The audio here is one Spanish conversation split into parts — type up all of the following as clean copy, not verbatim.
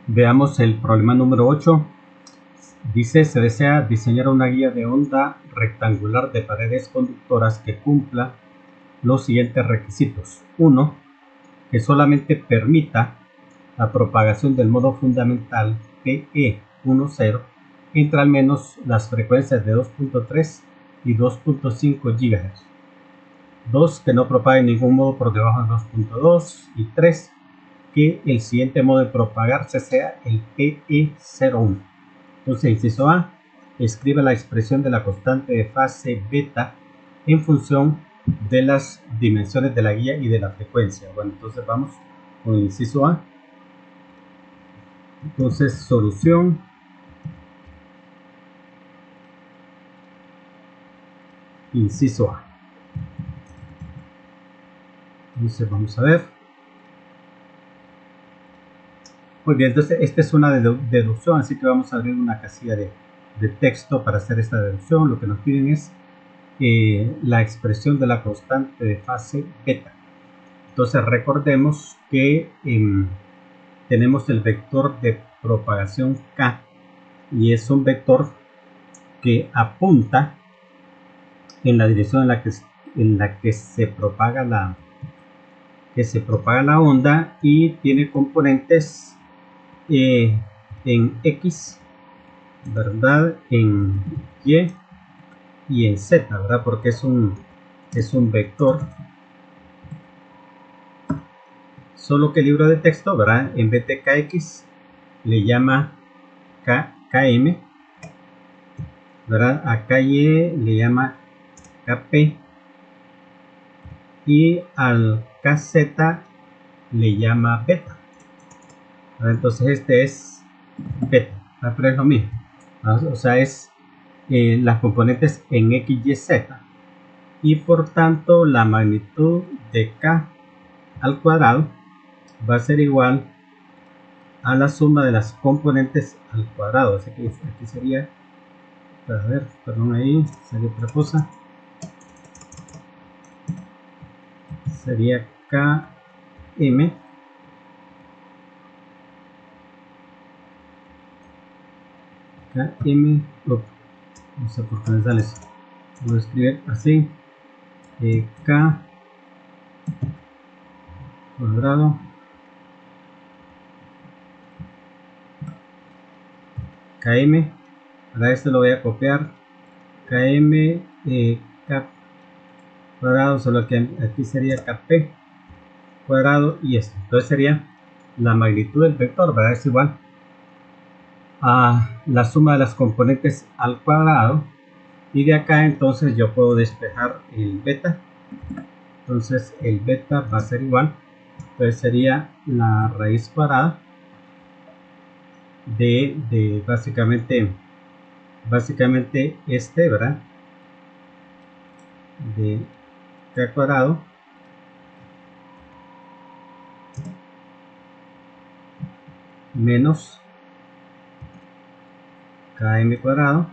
Veamos el problema número 8. Dice, se desea diseñar una guía de onda rectangular de paredes conductoras que cumpla los siguientes requisitos. 1. Que solamente permita la propagación del modo fundamental PE10 entre al menos las frecuencias de 2.3 y 2.5 GHz. 2. Que no propague ningún modo por debajo de 2.2. Y 3. Que el siguiente modo de propagarse sea el PE01. Entonces, inciso A, escribe la expresión de la constante de fase beta en función de las dimensiones de la guía y de la frecuencia. Bueno, entonces vamos con el inciso A. Entonces, solución. Inciso A. Entonces, vamos a ver. Muy bien, entonces esta es una deducción, así que vamos a abrir una casilla de texto para hacer esta deducción. Lo que nos piden es la expresión de la constante de fase beta. Entonces recordemos que tenemos el vector de propagación k y es un vector que apunta en la dirección en la que se propaga la onda y tiene componentes en X, ¿verdad? En Y y en Z, ¿verdad? Porque es un vector. Solo que el libro de texto, ¿verdad? En vez de KX le llama KM, ¿verdad? A KY le llama KP y al KZ le llama beta, ¿verdad? Entonces este es beta, ¿verdad? Pero es lo mismo, ¿verdad? O sea, es las componentes en X, Y, Z y por tanto la magnitud de K al cuadrado va a ser igual a la suma de las componentes al cuadrado. Así que aquí sería, a ver, perdón, ahí sería otra cosa, sería KM no sé por qué me sale eso, voy a escribir así, K cuadrado KM. Para esto lo voy a copiar, KM K cuadrado, solo que aquí sería KP cuadrado y esto. Entonces sería la magnitud del vector, ¿verdad? Es igual a la suma de las componentes al cuadrado, y de acá entonces yo puedo despejar el beta. Entonces el beta va a ser igual, entonces sería la raíz cuadrada de básicamente este, ¿verdad? De k cuadrado menos km cuadrado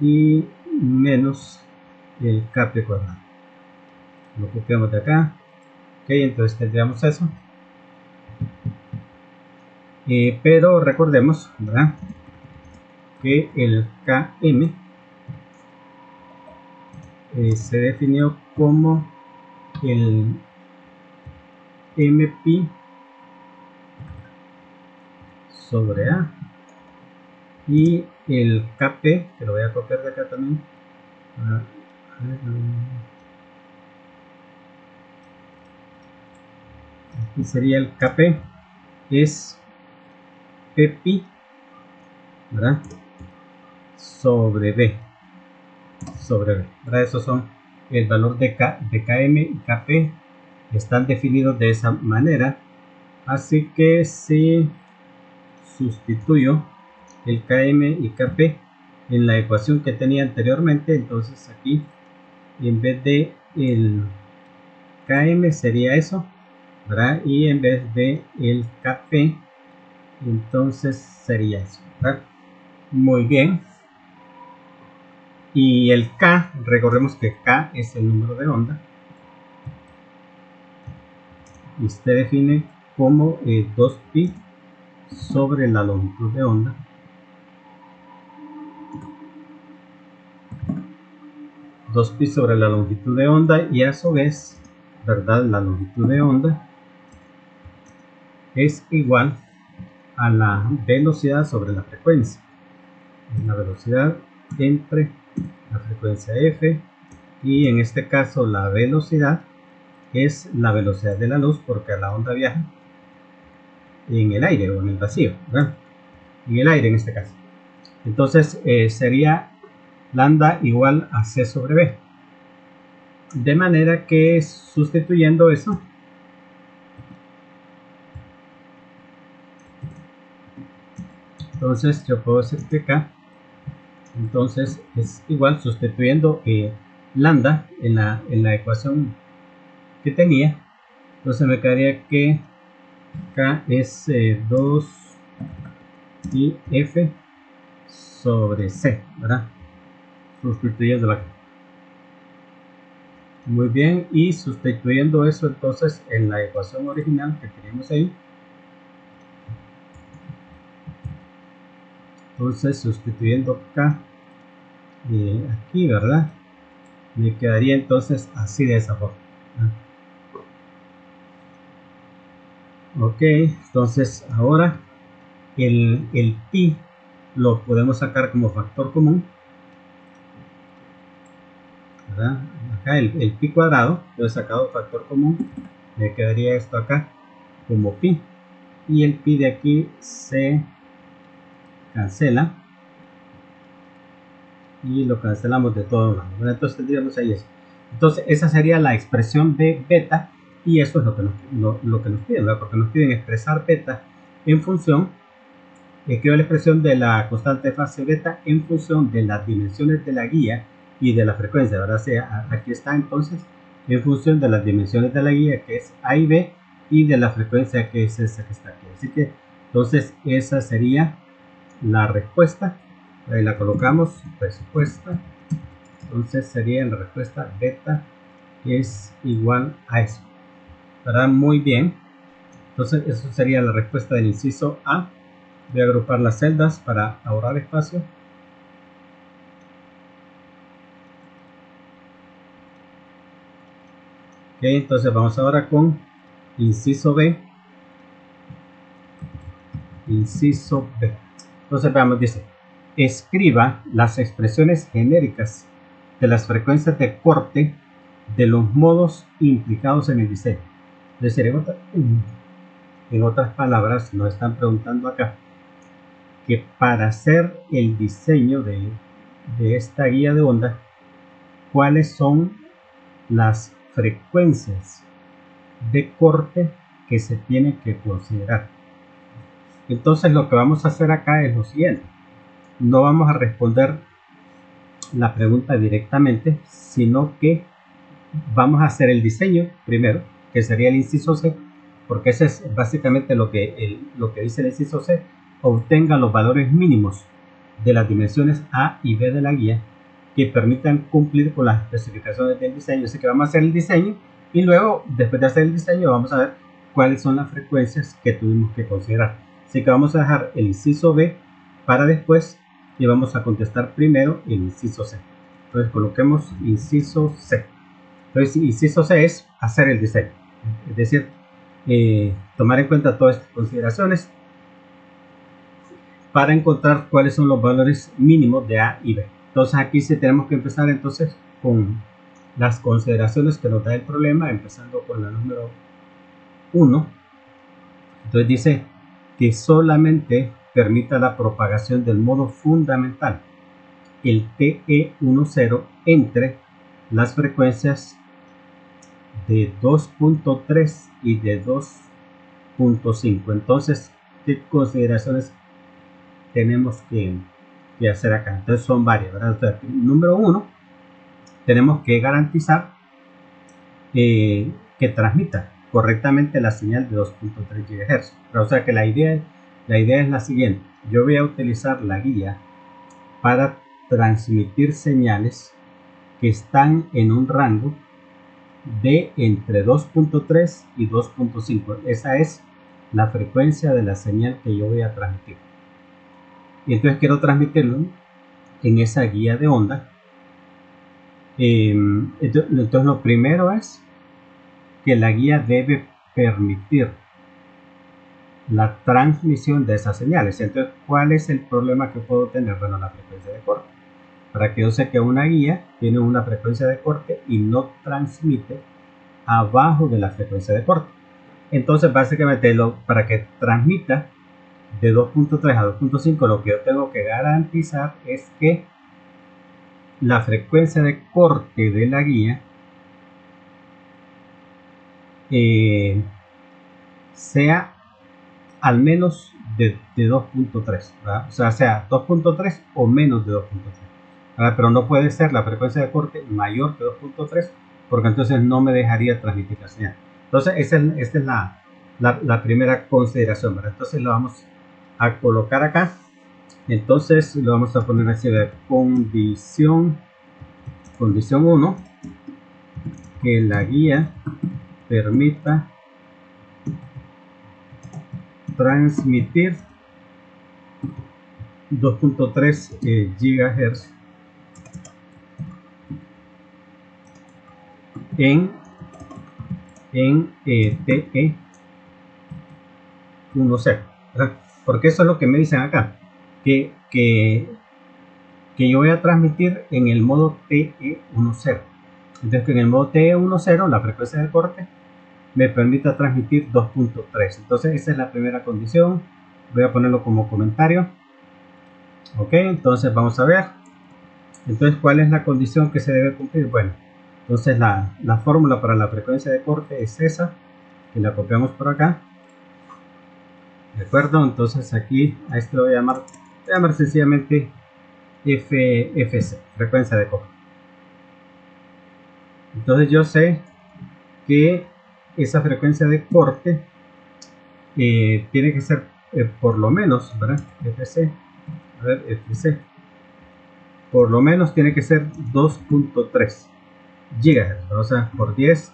y menos el kp cuadrado. Lo copiamos de acá. Ok, entonces tendríamos eso. Pero recordemos, ¿verdad?, que el km se definió como el mpi sobre a, y el kp, que lo voy a copiar de acá también, aquí sería el kp es pp, ¿verdad?, sobre b, ¿verdad? Esos son el valor de km y kp, están definidos de esa manera. Así que si sustituyo el km y kp en la ecuación que tenía anteriormente, entonces aquí en vez de el km sería eso, ¿verdad? Y en vez de el kp entonces sería eso, ¿verdad? Muy bien. Y el k, recordemos que k es el número de onda, y usted define como 2pi sobre la longitud de onda sobre la longitud de onda, y a su vez, ¿verdad? La longitud de onda es igual a la velocidad sobre la frecuencia. La velocidad entre la frecuencia f, y en este caso la velocidad es la velocidad de la luz, porque la onda viaja en el aire o en el vacío, ¿verdad? En el aire en este caso. Entonces sería lambda igual a c sobre b. De manera que sustituyendo eso, entonces yo puedo decir que acá, entonces es igual, sustituyendo lambda en la ecuación que tenía, entonces me quedaría que acá es 2 y f sobre c, ¿verdad? Sustituyendo la. Muy bien, y sustituyendo eso entonces en la ecuación original que teníamos ahí, entonces sustituyendo acá aquí, ¿verdad? Me quedaría entonces así, de esa forma. Ok, entonces ahora el pi lo podemos sacar como factor común, ¿verdad? Acá el pi cuadrado lo he sacado factor común, me quedaría esto acá como pi, y el pi de aquí se cancela y lo cancelamos de todos lados, ¿verdad? Entonces tendríamos ahí eso. Entonces esa sería la expresión de beta, y eso es lo que nos piden, ¿verdad? Porque nos piden expresar beta en función, escribo la expresión de la constante de fase beta en función de las dimensiones de la guía y de la frecuencia, ¿verdad? O sea, aquí está entonces en función de las dimensiones de la guía, que es A y B, y de la frecuencia, que es esa que está aquí. Así que entonces esa sería la respuesta. Ahí la colocamos, respuesta. Entonces sería la respuesta beta es igual a eso, ¿verdad? Muy bien. Entonces eso sería la respuesta del inciso A. Voy a agrupar las celdas para ahorrar espacio. Ok, entonces vamos ahora con inciso B. Inciso B. Entonces veamos, dice, escriba las expresiones genéricas de las frecuencias de corte de los modos implicados en el diseño. Es decir, en otras palabras, nos están preguntando acá que para hacer el diseño de esta guía de onda, cuáles son las frecuencias de corte que se tienen que considerar. Entonces lo que vamos a hacer acá es lo siguiente: no vamos a responder la pregunta directamente, sino que vamos a hacer el diseño primero, que sería el inciso C, porque ese es básicamente lo que dice el inciso C: obtenga los valores mínimos de las dimensiones A y B de la guía que permitan cumplir con las especificaciones del diseño. Así que vamos a hacer el diseño, y luego, después de hacer el diseño, vamos a ver cuáles son las frecuencias que tuvimos que considerar. Así que vamos a dejar el inciso B para después, y vamos a contestar primero el inciso C. Entonces coloquemos inciso C. Entonces inciso C es hacer el diseño, es decir, tomar en cuenta todas estas consideraciones para encontrar cuáles son los valores mínimos de A y B. Entonces aquí sí tenemos que empezar entonces con las consideraciones que nos da el problema, empezando con la número 1. Entonces dice que solamente permita la propagación del modo fundamental, el TE10, entre las frecuencias de 2.3 y de 2.5. Entonces, ¿qué consideraciones tenemos que hacer acá? Entonces son varias, ¿verdad? Entonces, número 1, tenemos que garantizar que transmita correctamente la señal de 2.3 GHz. O sea que la idea es la siguiente: yo voy a utilizar la guía para transmitir señales que están en un rango de entre 2.3 y 2.5. Esa es la frecuencia de la señal que yo voy a transmitir. Y entonces quiero transmitirlo en esa guía de onda. Entonces lo primero es que la guía debe permitir la transmisión de esas señales. Entonces, ¿cuál es el problema que puedo tener? Bueno, la frecuencia de corte. Para que yo sé que una guía tiene una frecuencia de corte y no transmite abajo de la frecuencia de corte. Entonces, básicamente, para que transmita de 2.3 a 2.5, lo que yo tengo que garantizar es que la frecuencia de corte de la guía sea al menos de 2.3, o sea 2.3 o menos de 2.3, pero no puede ser la frecuencia de corte mayor que 2.3, porque entonces no me dejaría transmitir la señal. Entonces esta es la primera consideración, ¿verdad? Entonces lo vamos a colocar acá. Entonces lo vamos a poner así de condición 1, que la guía permita transmitir 2.3 GHz en TE 10, porque eso es lo que me dicen acá, que yo voy a transmitir en el modo TE 10. Entonces que en el modo TE 10 la frecuencia de corte me permita transmitir 2.3. Entonces esa es la primera condición. Voy a ponerlo como comentario. Ok, entonces vamos a ver. Entonces, ¿cuál es la condición que se debe cumplir? Bueno, entonces la fórmula para la frecuencia de corte es esa, y la copiamos por acá. ¿De acuerdo? Entonces aquí a esto lo voy a llamar sencillamente FC, frecuencia de corte. Entonces yo sé que esa frecuencia de corte tiene que ser por lo menos, ¿verdad? FC, a ver, FC, por lo menos tiene que ser 2.3 GHz, o sea, por 10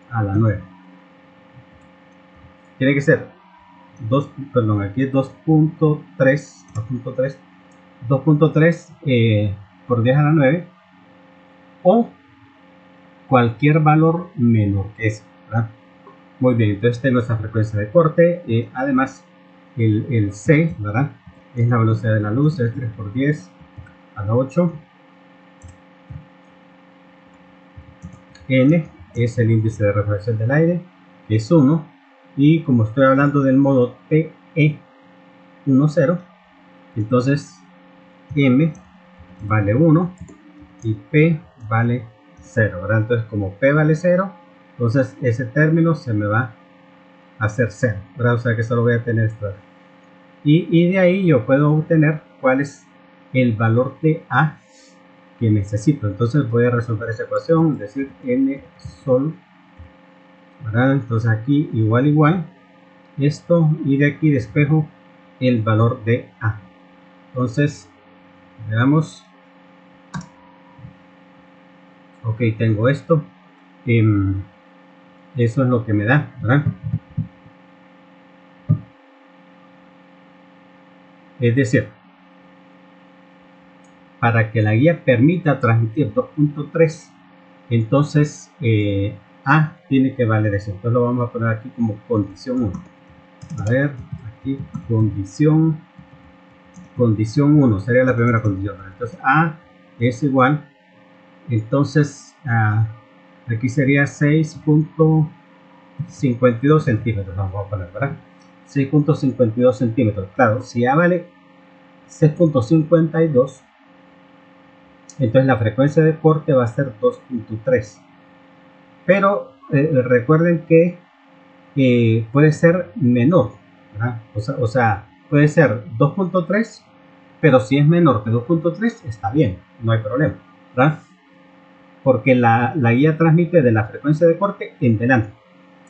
a la 9. Tiene que ser aquí es 2.3 por 10 a la 9 o cualquier valor menor que eso, ¿verdad? Muy bien, entonces tengo esa frecuencia de corte. Además, el C, ¿verdad? Es la velocidad de la luz, es 3 por 10 a la 8. N es el índice de refracción del aire, que es 1. Y como estoy hablando del modo TE 10, entonces M vale 1 y P vale 0, ¿verdad? Entonces como P vale 0, entonces ese término se me va a hacer 0, ¿verdad? O sea que solo voy a tener esto. Y de ahí yo puedo obtener cuál es el valor de A que necesito. Entonces voy a resolver esa ecuación, es decir, N sol, ¿verdad? Entonces aquí igual esto, y de aquí despejo el valor de A. Entonces veamos. Ok, tengo esto. Eso es lo que me da, ¿verdad? Es decir, para que la guía permita transmitir 2.3, entonces A tiene que valer eso. Entonces lo vamos a poner aquí como condición 1. A ver, aquí condición 1 sería la primera condición. Entonces A es igual, entonces aquí sería 6.52 centímetros. Vamos a poner, ¿verdad? 6.52 centímetros. Claro, si A vale 6.52, entonces la frecuencia de corte va a ser 2.3. Pero recuerden que puede ser menor, ¿verdad? O sea, puede ser 2.3, pero si es menor que 2.3 está bien, no hay problema, ¿verdad? Porque la guía transmite de la frecuencia de corte en delante.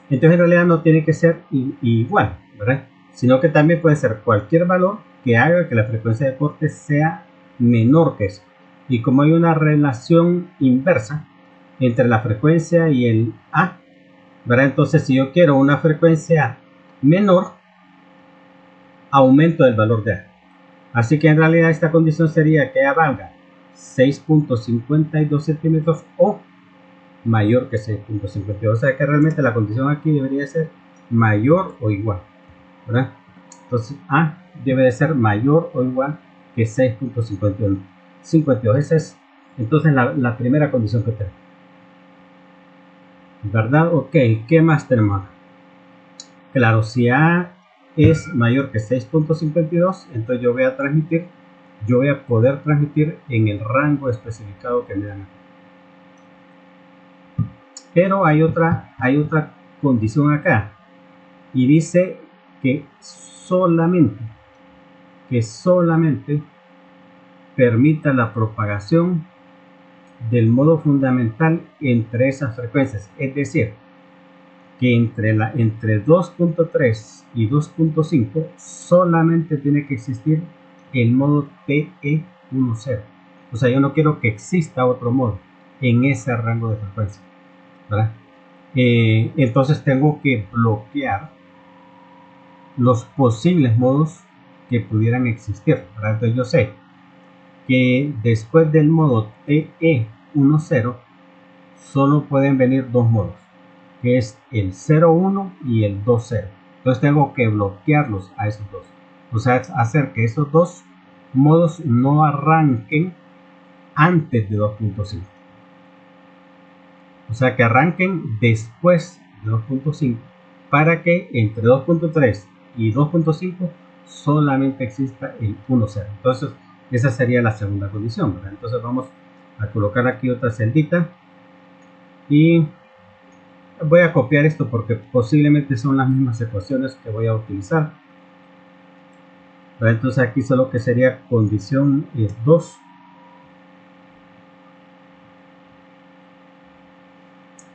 Entonces en realidad no tiene que ser igual, ¿verdad? Sino que también puede ser cualquier valor que haga que la frecuencia de corte sea menor que eso. Y como hay una relación inversa, entre la frecuencia y el A, ¿verdad? Entonces, si yo quiero una frecuencia menor, aumento el valor de A. Así que en realidad esta condición sería que A valga 6.52 centímetros o mayor que 6.52. O sea que realmente la condición aquí debería ser mayor o igual, ¿verdad? Entonces A debe de ser mayor o igual que 6.52. Esa es entonces la primera condición que tenemos, ¿verdad? Ok, ¿qué más tenemos acá? Claro, si A es mayor que 6.52, entonces yo voy a poder transmitir en el rango especificado que me dan aquí. Pero hay otra condición acá y dice que solamente permita la propagación del modo fundamental entre esas frecuencias, es decir, que entre 2.3 y 2.5 solamente tiene que existir el modo TE10. O sea, yo no quiero que exista otro modo en ese rango de frecuencia, ¿verdad? Entonces tengo que bloquear los posibles modos que pudieran existir, ¿verdad? Entonces yo sé que después del modo TE10 solo pueden venir dos modos, que es el 0.1 y el 2.0. Entonces tengo que bloquearlos a esos dos, o sea, hacer que esos dos modos no arranquen antes de 2.5, o sea, que arranquen después de 2.5 para que entre 2.3 y 2.5 solamente exista el 1.0. Entonces esa sería la segunda condición, ¿verdad? Entonces vamos a colocar aquí otra celdita y voy a copiar esto porque posiblemente son las mismas ecuaciones que voy a utilizar, ¿verdad? Entonces aquí solo que sería condición 2.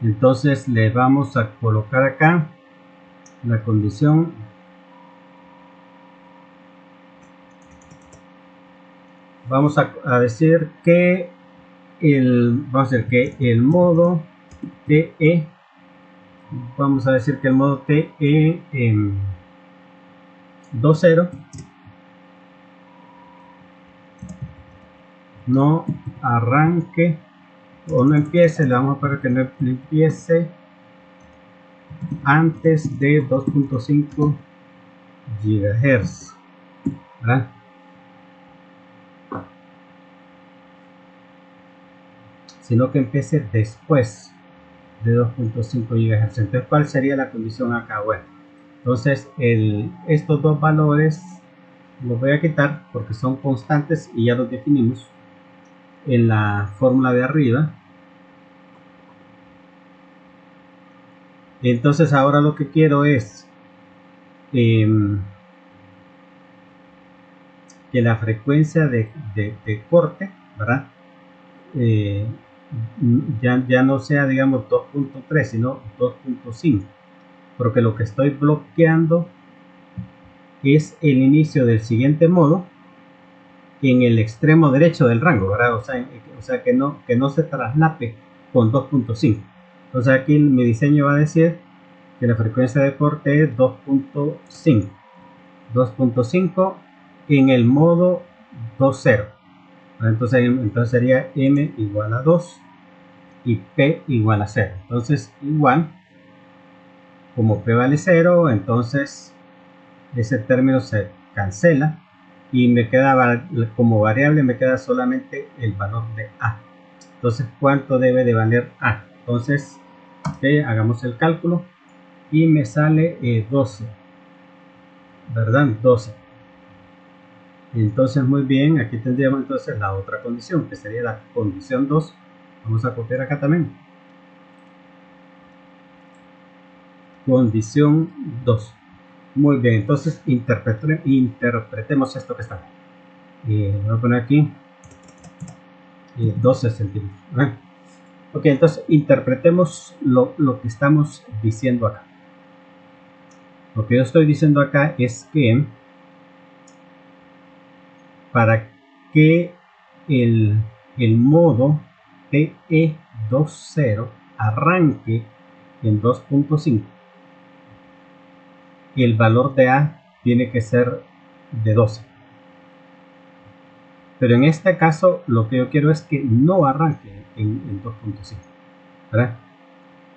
Entonces le vamos a colocar acá la condición vamos a decir que el modo TE, vamos a decir que el modo TE 2.0 no arranque o no empiece, le vamos a poner que no empiece antes de 2.5 GHz, ¿verdad? Sino que empiece después de 2.5 GHz. Entonces, ¿cuál sería la condición acá? Bueno, entonces estos dos valores los voy a quitar porque son constantes y ya los definimos en la fórmula de arriba. Entonces ahora lo que quiero es que la frecuencia de corte, ¿verdad? Ya no sea, digamos, 2.3, sino 2.5, porque lo que estoy bloqueando es el inicio del siguiente modo en el extremo derecho del rango, ¿verdad? O sea que no se traslape con 2.5. Entonces aquí mi diseño va a decir que la frecuencia de corte es 2.5. 2.5 en el modo 2.0. Entonces sería m igual a 2 y p igual a 0. Entonces igual, como p vale 0, entonces ese término se cancela y me queda como variable, me queda solamente el valor de a. Entonces, ¿cuánto debe de valer a? Entonces, hagamos el cálculo y me sale 12, ¿verdad? 12. Entonces, muy bien, aquí tendríamos entonces la otra condición, que sería la condición 2. Vamos a copiar acá también. Condición 2. Muy bien, entonces interpretemos esto que está. Voy a poner aquí 12 centímetros. Ok, entonces interpretemos lo que estamos diciendo acá. Lo que yo estoy diciendo acá es que para que el modo TE10 2.0 arranque en 2.5, y el valor de A tiene que ser de 12. Pero en este caso lo que yo quiero es que no arranque en 2.5, ¿verdad?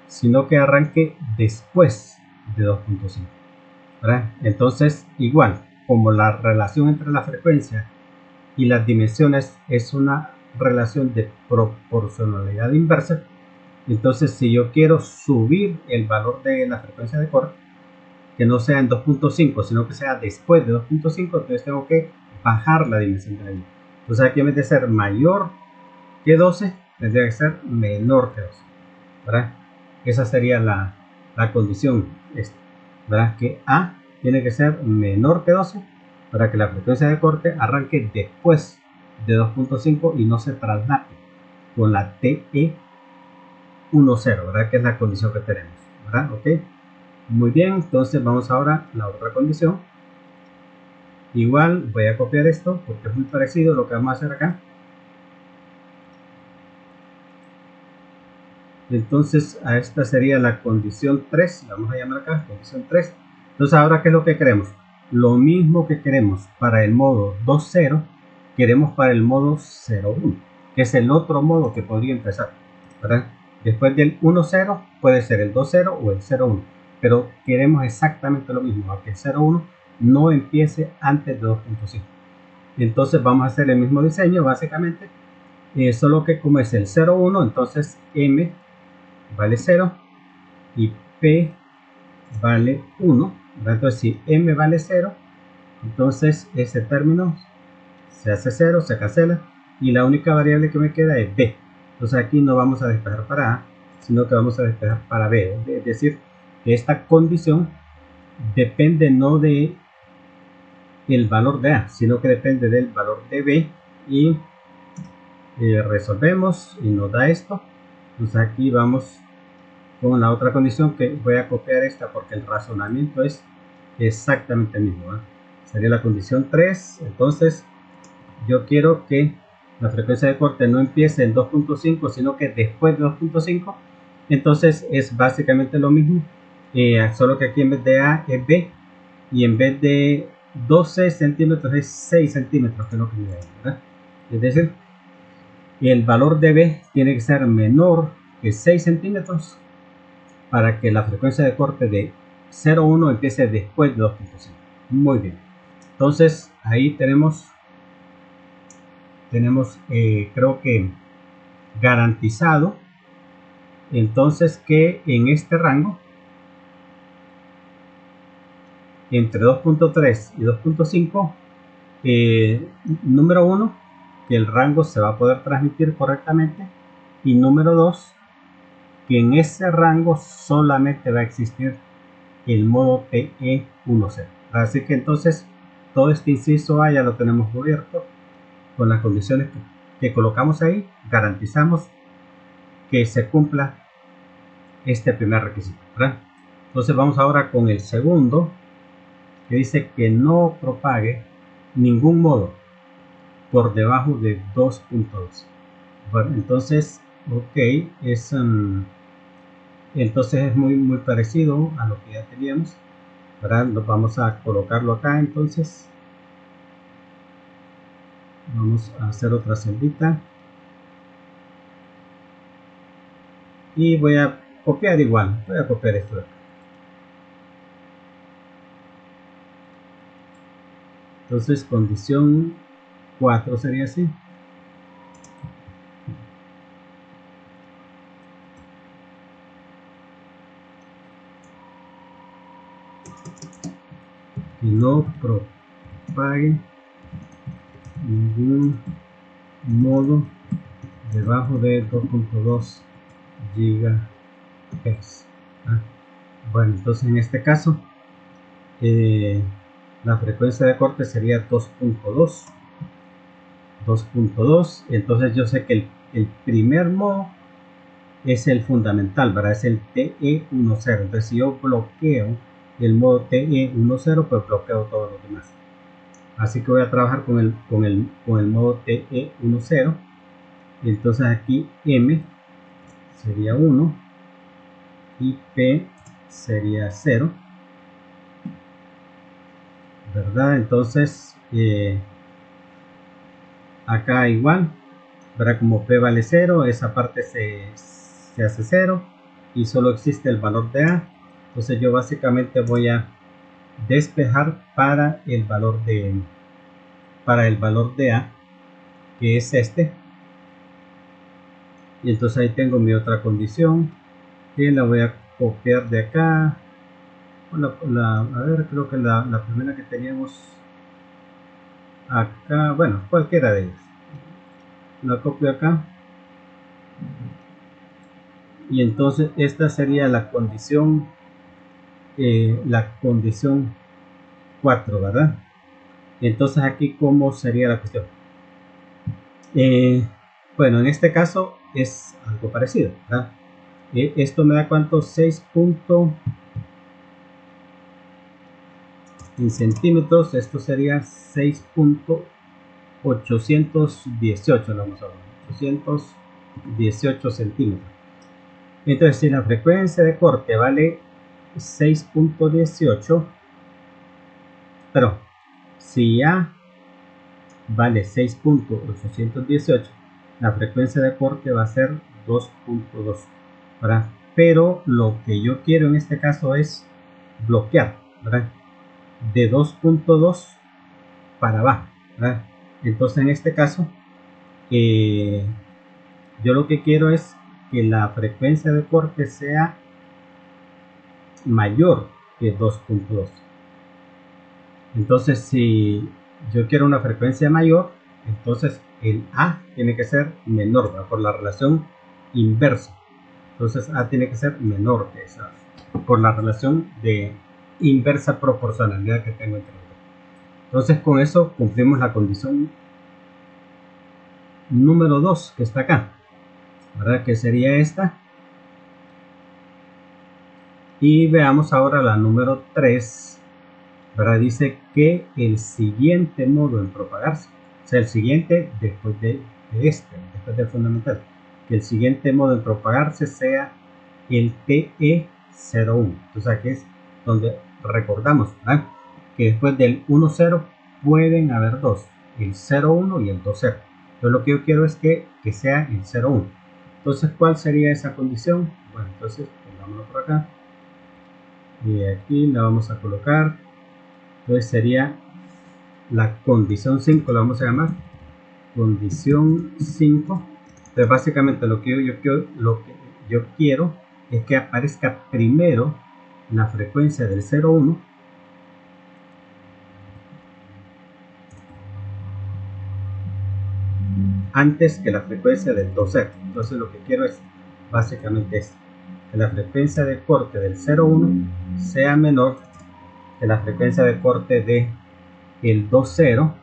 Sino que arranque después de 2.5, ¿verdad? Entonces, igual, como la relación entre la frecuencia y las dimensiones es una relación de proporcionalidad inversa, entonces si yo quiero subir el valor de la frecuencia de corte, que no sea en 2.5, sino que sea después de 2.5, entonces tengo que bajar la dimensión de la línea. Entonces aquí en vez de ser mayor que 12, tendría que ser menor que 12, ¿verdad? Esa sería la condición, ¿verdad? Que A tiene que ser menor que 12 para que la frecuencia de corte arranque después de 2.5 y no se traslape con la TE 10, ¿verdad? Que es la condición que tenemos, ¿verdad? Ok, muy bien. Entonces vamos ahora a la otra condición. Igual voy a copiar esto porque es muy parecido a lo que vamos a hacer acá. Entonces a esta sería la condición 3, vamos a llamar acá condición 3. Entonces ahora, ¿qué es lo que queremos? Lo mismo que queremos para el modo 2.0, queremos para el modo 0.1, que es el otro modo que podría empezar, ¿verdad? Después del 1.0 puede ser el 2.0 o el 0.1, pero queremos exactamente lo mismo, que el 0.1 no empiece antes de 2.5. Entonces vamos a hacer el mismo diseño básicamente, solo que como es el 0.1, entonces M vale 0 y P vale 1, ¿verdad? Entonces si M vale 0, entonces ese término se hace 0, se cancela y la única variable que me queda es B. Entonces aquí no vamos a despejar para A, sino que vamos a despejar para B. Es decir, que esta condición depende no de el valor de A, sino que depende del valor de B, y resolvemos y nos da esto. Entonces aquí vamos con la otra condición, que voy a copiar esta porque el razonamiento es exactamente el mismo, ¿eh? Sería la condición 3. Entonces yo quiero que la frecuencia de corte no empiece en 2.5, sino que después de 2.5. Entonces es básicamente lo mismo, solo que aquí en vez de A es B, y en vez de 12 centímetros es 6 centímetros, que es lo que viene ahí, ¿verdad? Es decir, el valor de B tiene que ser menor que 6 centímetros para que la frecuencia de corte de 0.1 empiece después de 2.5. Muy bien. Entonces ahí tenemos creo que garantizado entonces que en este rango entre 2.3 y 2.5, número 1, que el rango se va a poder transmitir correctamente, y número 2, que en ese rango solamente va a existir el modo TE10. Así que entonces todo este inciso A ya lo tenemos cubierto con las condiciones que colocamos ahí. Garantizamos que se cumpla este primer requisito, ¿verdad? Entonces vamos ahora con el segundo, que dice que no propague ningún modo por debajo de 2.2. Bueno, entonces, ok, entonces es muy parecido a lo que ya teníamos, ¿verdad? Vamos a colocarlo acá. Entonces vamos a hacer otra celdita y voy a copiar igual, voy a copiar esto de acá. Entonces condición 4 sería así. Y no propague ningún modo debajo de 2.2 GHz. Bueno, entonces en este caso la frecuencia de corte sería 2.2. Entonces yo sé que el primer modo es el fundamental, ¿verdad? Es el TE10. Entonces si yo bloqueo el modo TE10, pues bloqueo todos los demás. Así que voy a trabajar con el modo TE10. Entonces aquí M sería 1 y P sería 0, ¿verdad? Entonces acá igual, ¿verdad? Como P vale 0, esa parte se hace 0 y solo existe el valor de A. Entonces yo básicamente voy a despejar para el valor de A, que es este. Y entonces ahí tengo mi otra condición, que la voy a copiar de acá. A ver, creo que la primera que teníamos acá, bueno, cualquiera de ellas. La copio acá. Y entonces esta sería la condición 4, ¿verdad? Entonces aquí, ¿cómo sería la cuestión? Bueno, en este caso es algo parecido, ¿verdad? Esto me da cuánto, 6 en centímetros. Esto sería 6.818, vamos a ver, 818 centímetros. Entonces, si la frecuencia de corte vale 6.18, pero si A vale 6.818, la frecuencia de corte va a ser 2.2, ¿verdad? Pero lo que yo quiero en este caso es bloquear, ¿verdad? De 2.2 para abajo, ¿verdad? Entonces en este caso yo lo que quiero es que la frecuencia de corte sea mayor que 2.2. Entonces si yo quiero una frecuencia mayor, entonces el A tiene que ser menor, ¿verdad? Por la relación inversa. Entonces A tiene que ser menor que esa, por la relación de inversa proporcionalidad que tengo entre los dos. Entonces con eso cumplimos la condición número 2 que está acá, ¿verdad? Que sería esta. Y veamos ahora la número 3, ¿verdad? Dice que el siguiente modo en propagarse, o sea, el siguiente después después del fundamental, que el siguiente modo en propagarse sea el TE01. Entonces aquí es donde recordamos, ¿verdad? Que después del 1,0 pueden haber dos, el 0,1 y el 2,0. Entonces lo que yo quiero es que sea el 0,1. Entonces, ¿cuál sería esa condición? Bueno, entonces pongámoslo por acá y aquí la vamos a colocar. Entonces sería la condición 5, la vamos a llamar condición 5. Entonces básicamente lo que yo quiero es que aparezca primero la frecuencia del 0,1 antes que la frecuencia del 2,0. Entonces lo que quiero es básicamente esto, que la frecuencia de corte del 0,1 sea menor que la frecuencia de corte de el 2,0,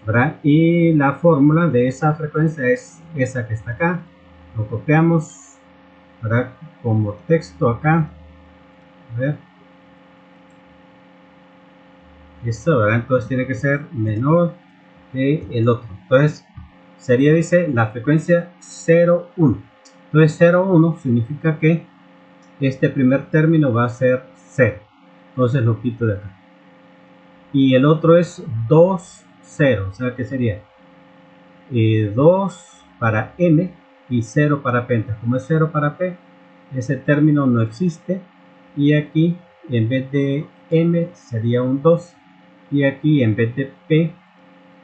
¿verdad? Y la fórmula de esa frecuencia es esa que está acá. Lo copiamos, ¿verdad? Como texto acá. A ver. Esto, ¿verdad? Entonces tiene que ser menor que el otro. Entonces sería, dice, la frecuencia 0,1. Entonces 0,1 significa que este primer término va a ser 0. Entonces lo quito de acá. Y el otro es 2,0. O sea que sería 2 para n y 0 para p. Entonces, como es 0 para p, ese término no existe. Y aquí en vez de m sería un 2. Y aquí en vez de p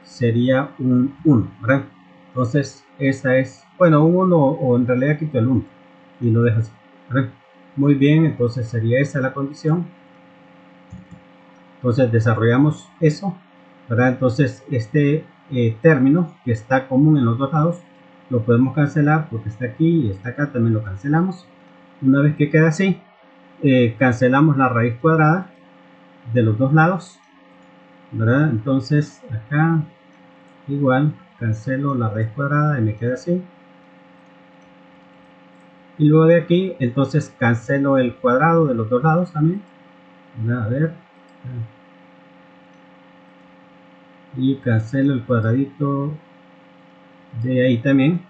sería un 1, ¿verdad? Entonces esa es, bueno, un 1 o en realidad quito el 1 y lo dejo así, ¿verdad? Muy bien, entonces sería esa la condición. Entonces desarrollamos eso, ¿verdad? Entonces este término que está común en los dos lados lo podemos cancelar porque está aquí y está acá, también lo cancelamos. Una vez que queda así, cancelamos la raíz cuadrada de los dos lados, ¿verdad? Entonces acá igual cancelo la raíz cuadrada y me queda así. Y luego de aquí entonces cancelo el cuadrado de los dos lados también, ¿verdad? A ver, y cancelo el cuadradito de ahí también,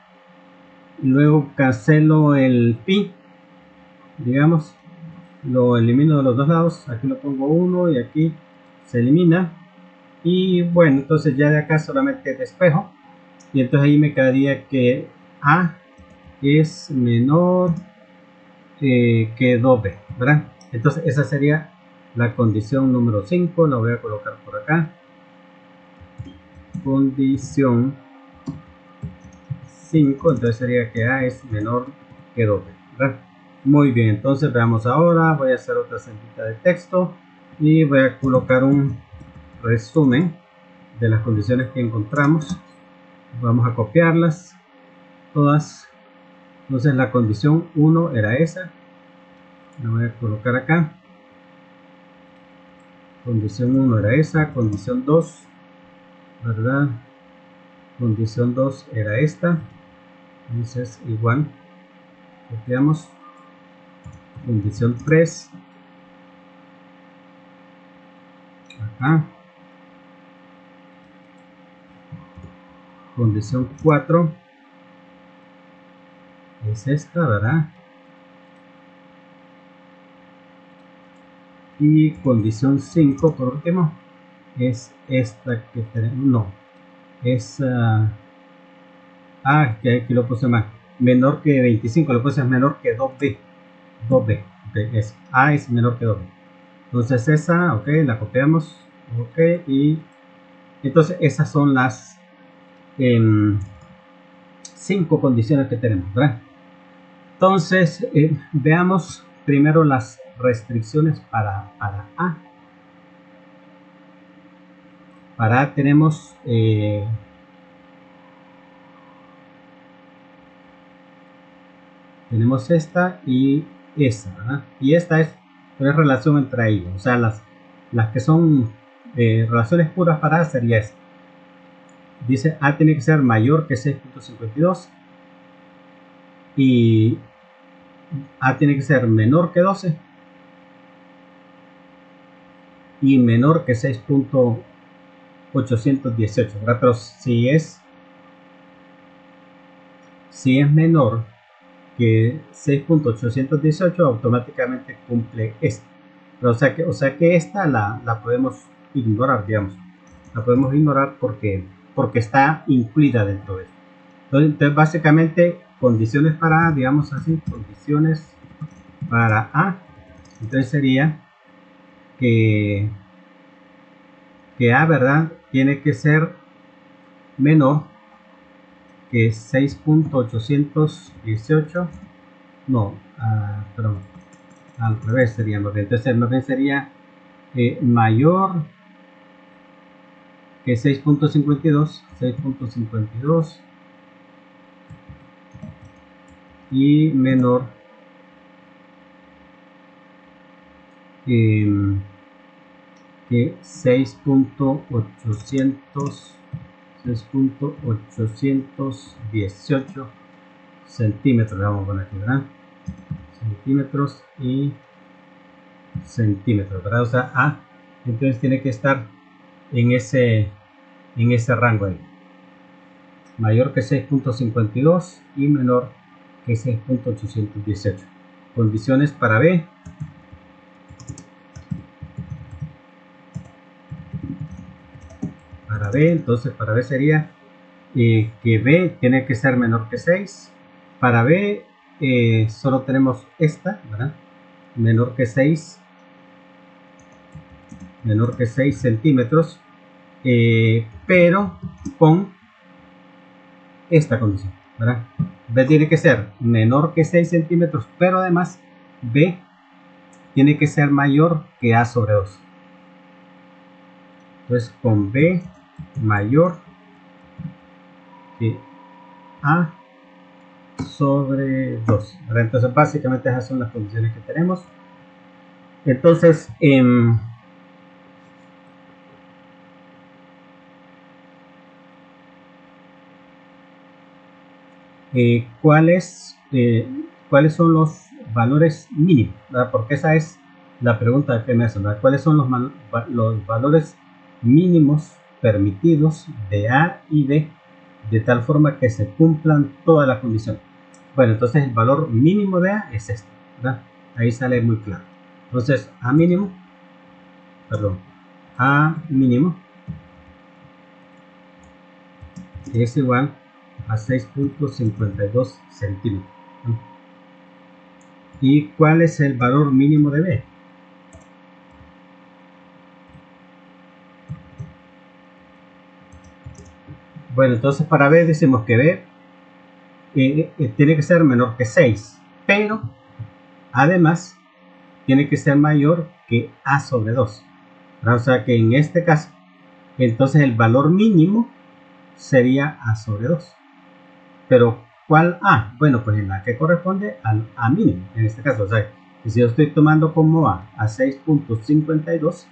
y luego cancelo el pi, digamos, lo elimino de los dos lados, aquí lo pongo 1 y aquí se elimina, y bueno, entonces ya de acá solamente despejo, y entonces ahí me quedaría que A es menor que 2b, ¿verdad? Entonces esa sería la condición número 5, la voy a colocar por acá, condición 5, entonces sería que A es menor que 2b, ¿verdad? Muy bien, entonces veamos ahora, voy a hacer otra celda de texto y voy a colocar un resumen de las condiciones que encontramos. Vamos a copiarlas todas. Entonces la condición 1 era esa, la voy a colocar acá. Condición 1 era esa, condición 2, ¿verdad? Condición 2 era esta, entonces igual, copiamos. Condición 3, acá. Condición 4 es esta, ¿verdad? Y condición 5 por último es esta que tenemos, no, es que aquí lo puse mal, menor que 25, lo puse menor que 2b, 2b, okay, es A es menor que 2b, entonces esa, ok, la copiamos, ok, y entonces esas son las 5 condiciones que tenemos, ¿verdad? Entonces veamos primero las restricciones para A. Para A tenemos tenemos esta y esta, ¿verdad? Y esta es relación entre ellos, o sea, las que son relaciones puras para A sería esta. Dice A tiene que ser mayor que 6.52 y A tiene que ser menor que 12 y menor que 6.818, ¿verdad? Pero si es menor que 6.818 automáticamente cumple esta. Pero, o sea que esta la podemos ignorar, digamos. La podemos ignorar porque está incluida dentro de esto. Entonces básicamente condiciones para A, digamos así, condiciones para A. Entonces sería que A, ¿verdad? Tiene que ser menor que 6.818, no, perdón, al revés sería más bien. Entonces más bien sería mayor que 6.52 y menor que 6.818 centímetros, vamos a poner aquí, ¿verdad? Centímetros y centímetros, ¿verdad? O sea, A, entonces tiene que estar en ese rango ahí, mayor que 6.52 y menor que 6.818. Condiciones para B. Para B, entonces para B sería que B tiene que ser menor que 6. Para B solo tenemos esta, ¿verdad? Menor que 6 centímetros, pero con esta condición, ¿verdad? B tiene que ser menor que 6 centímetros, pero además B tiene que ser mayor que A sobre 2. Entonces con B mayor que A sobre 2, ¿verdad? Entonces básicamente esas son las condiciones que tenemos. Entonces ¿cuáles son los valores mínimos? ¿Verdad? Porque esa es la pregunta que me hacen, ¿verdad? ¿Cuáles son los valores mínimos permitidos de A y B de tal forma que se cumplan todas las condiciones? Bueno, entonces el valor mínimo de A es este, ¿verdad? Ahí sale muy claro. Entonces A mínimo es igual a 6.52 centímetros, ¿no? ¿Y cuál es el valor mínimo de B? Bueno, entonces para B decimos que B tiene que ser menor que 6, pero además tiene que ser mayor que A sobre 2. O sea que en este caso, entonces el valor mínimo sería A sobre 2. Pero ¿cuál A? Bueno, pues en la que corresponde al A mínimo, en este caso. O sea, si yo estoy tomando como A 6.52,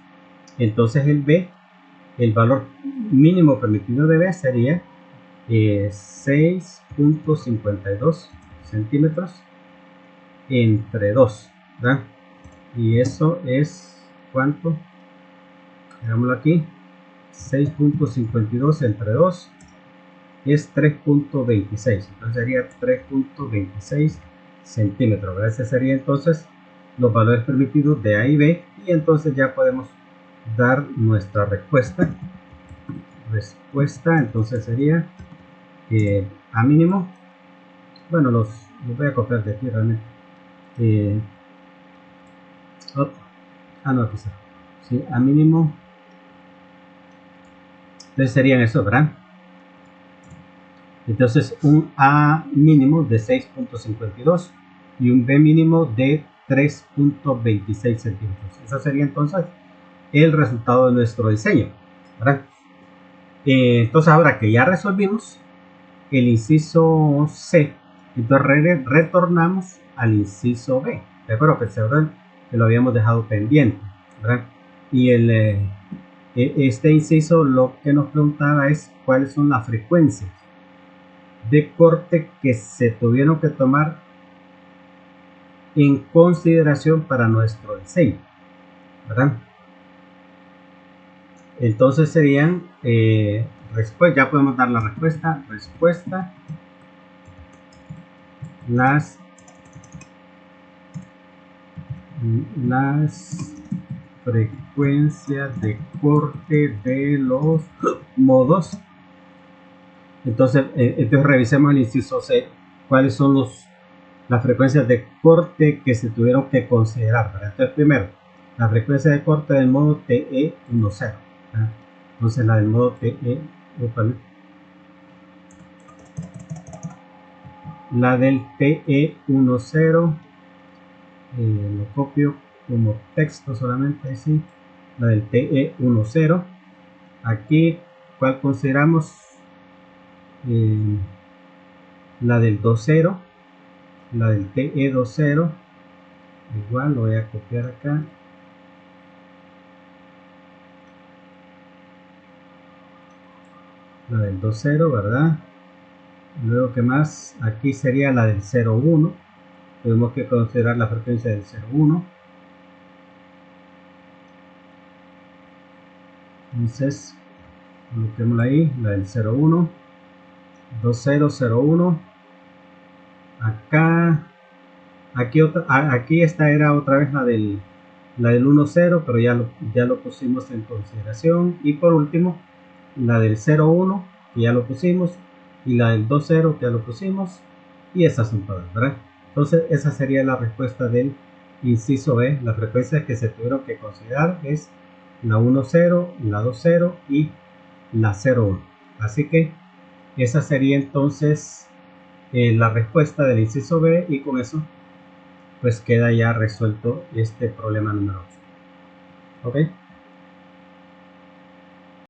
entonces el B, el valor mínimo permitido de B sería 6.52 centímetros entre 2, ¿verdad? Y eso es, ¿cuánto? Hagámoslo aquí, 6.52 entre 2 es 3.26, entonces sería 3.26 centímetros, ¿verdad? Ese sería entonces los valores permitidos de A y B, y entonces ya podemos dar nuestra respuesta. Entonces sería A mínimo, bueno, los voy a copiar de aquí realmente. No, aquí está. Sí, A mínimo. Entonces serían eso, ¿verdad? Entonces un A mínimo de 6.52 y un B mínimo de 3.26 centímetros. Eso sería entonces el resultado de nuestro diseño, ¿verdad? Entonces ahora que ya resolvimos el inciso C, entonces retornamos al inciso B. De acuerdo, que lo habíamos dejado pendiente, ¿verdad? Y este inciso lo que nos preguntaba es cuáles son las frecuencias de corte que se tuvieron que tomar en consideración para nuestro diseño, ¿verdad? Entonces serían ya podemos dar la respuesta. Las frecuencias de corte de los modos. Entonces revisemos el inciso C. ¿Cuáles son las frecuencias de corte que se tuvieron que considerar? Entonces primero, la frecuencia de corte del modo TE10. Entonces la del modo la del TE10, lo copio como texto solamente así. La del TE10, aquí ¿cuál consideramos? La del 20, la del TE20, igual lo voy a copiar acá. La del 20, ¿verdad? Luego, ¿qué más? Aquí sería la del 01. Tenemos que considerar la frecuencia del 01. Entonces, coloquémosla ahí, la del 01. 2001. Acá, aquí esta era otra vez la del 10, pero ya lo pusimos en consideración. Y por último, la del 01, que ya lo pusimos, y la del 20, que ya lo pusimos, y esas son todas, ¿verdad? Entonces esa sería la respuesta del inciso B. Las frecuencias que se tuvieron que considerar es la 10, la 20 y la 01. Así que esa sería entonces la respuesta del inciso B, y con eso pues queda ya resuelto este problema número 8. ¿Ok?